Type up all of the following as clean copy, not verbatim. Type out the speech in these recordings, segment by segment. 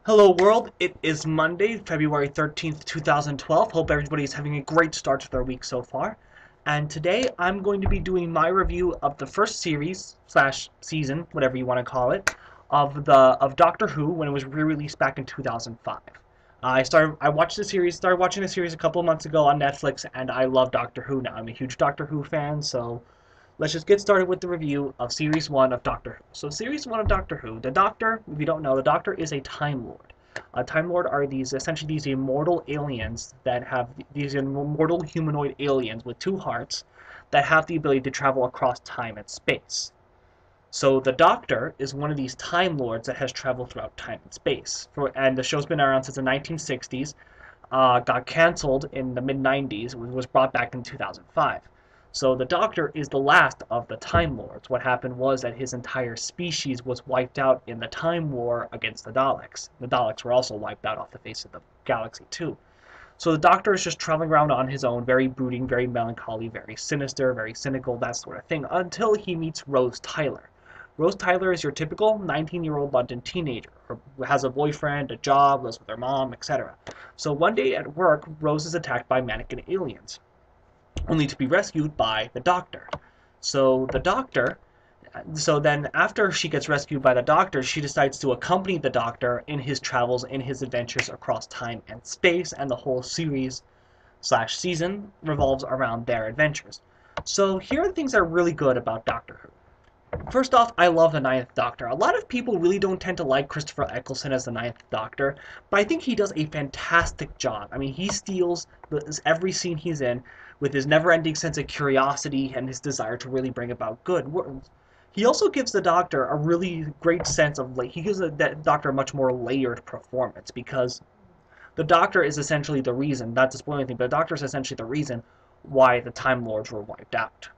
Hello world, it is Monday, February 13th, 2012. Hope everybody's having a great start to their week so far. And today I'm going to be doing my review of the first series slash season, whatever you want to call it, of Doctor Who when it was re-released back in 2005. Started watching the series a couple of months ago on Netflix, and I love Doctor Who now. I'm a huge Doctor Who fan, so let's just get started with the review of Series 1 of Doctor Who. So Series 1 of Doctor Who, the Doctor, if you don't know, the Doctor is a Time Lord. A Time Lord are essentially these immortal aliens that have these immortal humanoid aliens with two hearts that have the ability to travel across time and space. So the Doctor is one of these Time Lords that has traveled throughout time and space. And the show's been around since the 1960s, got canceled in the mid-90s, was brought back in 2005. So the Doctor is the last of the Time Lords. What happened was that his entire species was wiped out in the Time War against the Daleks. The Daleks were also wiped out off the face of the galaxy too. So the Doctor is just traveling around on his own, very brooding, very melancholy, very sinister, very cynical, that sort of thing, until he meets Rose Tyler. Rose Tyler is your typical 19-year-old London teenager, who has a boyfriend, a job, lives with her mom, etc. So one day at work, Rose is attacked by mannequin aliens, only to be rescued by the Doctor. So then after she gets rescued by the Doctor, she decides to accompany the Doctor in his travels, in his adventures across time and space, and the whole series slash season revolves around their adventures. So here are the things that are really good about Doctor Who. First off, I love the Ninth Doctor. A lot of people really don't tend to like Christopher Eccleston as the Ninth Doctor, but I think he does a fantastic job. I mean, he steals every scene he's in with his never-ending sense of curiosity and his desire to really bring about good. He also gives the Doctor a really great sense of, he gives the Doctor a much more layered performance, because the Doctor is essentially the reason, not to spoil anything, but the Doctor is essentially the reason why the Time Lords were wiped out.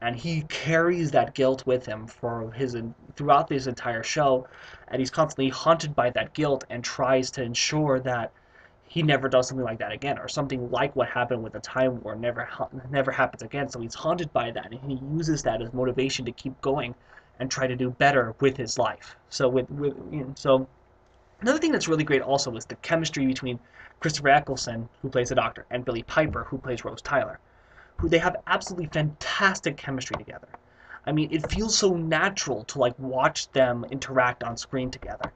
And he carries that guilt with him throughout this entire show, and he's constantly haunted by that guilt and tries to ensure that he never does something like that again, or something like what happened with the Time War never happens again. So he's haunted by that, and he uses that as motivation to keep going and try to do better with his life. So so another thing that's really great also is the chemistry between Christopher Eccleston, who plays the Doctor, and Billie Piper, who plays Rose Tyler, who they have absolutely fantastic chemistry together. I mean, it feels so natural to watch them interact on screen together.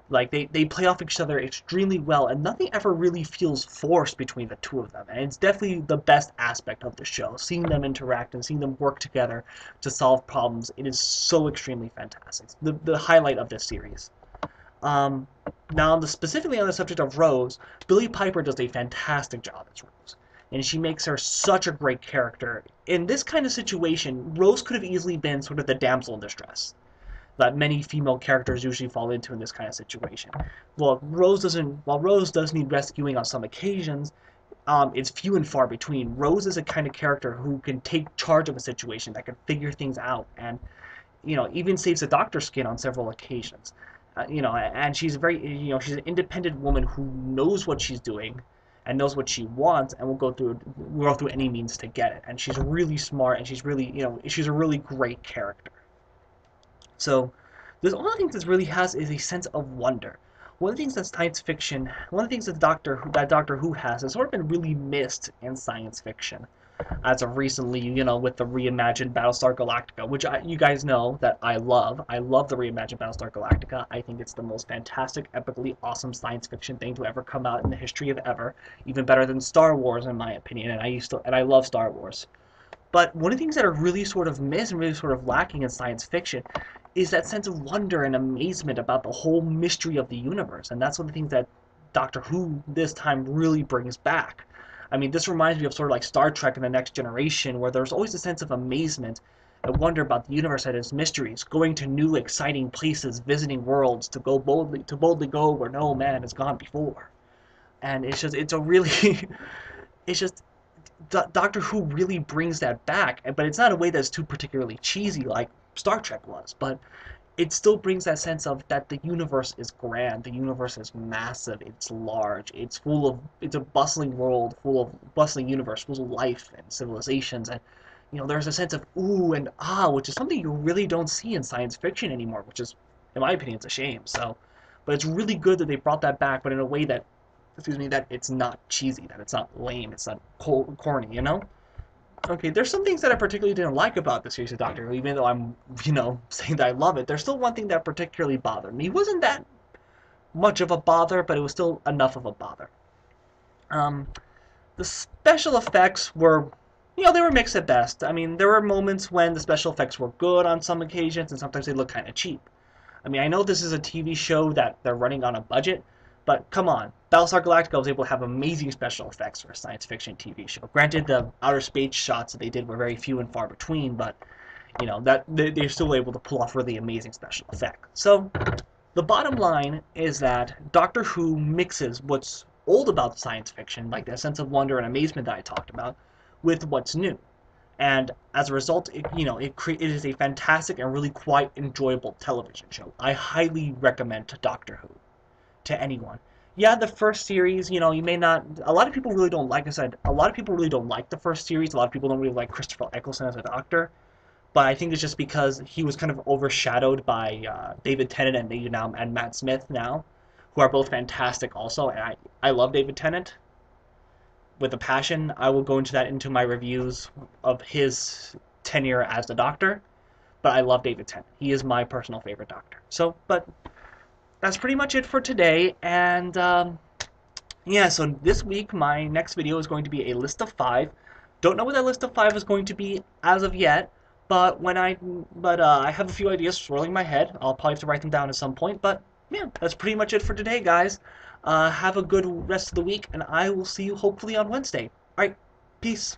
They play off each other extremely well, and nothing ever really feels forced between the two of them. And it's definitely the best aspect of the show, seeing them interact and seeing them work together to solve problems. It is so extremely fantastic. It's the highlight of this series. Now, specifically on the subject of Rose, Billie Piper does a fantastic job as Rose, and she makes her such a great character. In this kind of situation, Rose could have easily been sort of the damsel in distress that many female characters usually fall into in this kind of situation. While Rose does need rescuing on some occasions, it's few and far between. Rose is a kind of character who can take charge of a situation, that can figure things out, and even saves the Doctor's skin on several occasions. And she's she's an independent woman who knows what she's doing and knows what she wants, and will go through any means to get it. And she's really smart, and she's really she's a really great character. So there's one of the things this really has is a sense of wonder. One of the things that science fiction, one of the things that Doctor Who has sort of been really missed in science fiction, as of recently, with the reimagined Battlestar Galactica, which you guys know that I love. I love the reimagined Battlestar Galactica. I think it's the most fantastic, epically awesome science fiction thing to ever come out in the history of ever. Even better than Star Wars, in my opinion. And I love Star Wars. But one of the things that are really sort of missed and really sort of lacking in science fiction is that sense of wonder and amazement about the whole mystery of the universe. And that's one of the things that Doctor Who this time really brings back. I mean, this reminds me of sort of like Star Trek and The Next Generation, where there's always a sense of amazement and wonder about the universe and its mysteries, going to new exciting places, visiting worlds, to boldly go where no man has gone before. And it's just Doctor Who really brings that back, but it's not in a way that's too particularly cheesy like Star Trek was, but it still brings that sense of that the universe is grand, the universe is massive, it's large, it's a bustling world, full of bustling universe, full of life and civilizations, and there's a sense of ooh and ah, which is something you really don't see in science fiction anymore, which is, in my opinion, it's a shame. So But it's really good that they brought that back, but in a way that, excuse me, that it's not cheesy, that it's not lame, it's not corny, you know? Okay, there's some things that I particularly didn't like about the series of Doctor Who, even though I'm, saying that I love it. There's still one thing that particularly bothered me. It wasn't that much of a bother, but it was still enough of a bother. Um, the special effects were, they were mixed at best. I mean, there were moments when the special effects were good on some occasions, and sometimes they looked kind of cheap. I mean, I know this is a TV show that they're running on a budget, but come on. Battlestar Galactica was able to have amazing special effects for a science fiction TV show. Granted, the outer space shots that they did were very few and far between, but, that they're still able to pull off really amazing special effects. So, the bottom line is that Doctor Who mixes what's old about science fiction, like that sense of wonder and amazement that I talked about, with what's new. And as a result, it is a fantastic and really quite enjoyable television show. I highly recommend Doctor Who to anyone. Yeah, the first series, you may not. A lot of people really don't like. I said, a lot of people really don't like the first series. A lot of people don't really like Christopher Eccleston as a Doctor. But I think it's just because he was kind of overshadowed by David Tennant and Matt Smith now, who are both fantastic also. And I love David Tennant with a passion. I will go into my reviews of his tenure as the Doctor. But I love David Tennant. He is my personal favorite Doctor. So, but that's pretty much it for today. And yeah, so this week my next video is going to be a list of 5. Don't know what that list of 5 is going to be as of yet. But I have a few ideas swirling in my head. I'll probably have to write them down at some point. But yeah, that's pretty much it for today, guys. Have a good rest of the week, and I will see you hopefully on Wednesday. All right, peace.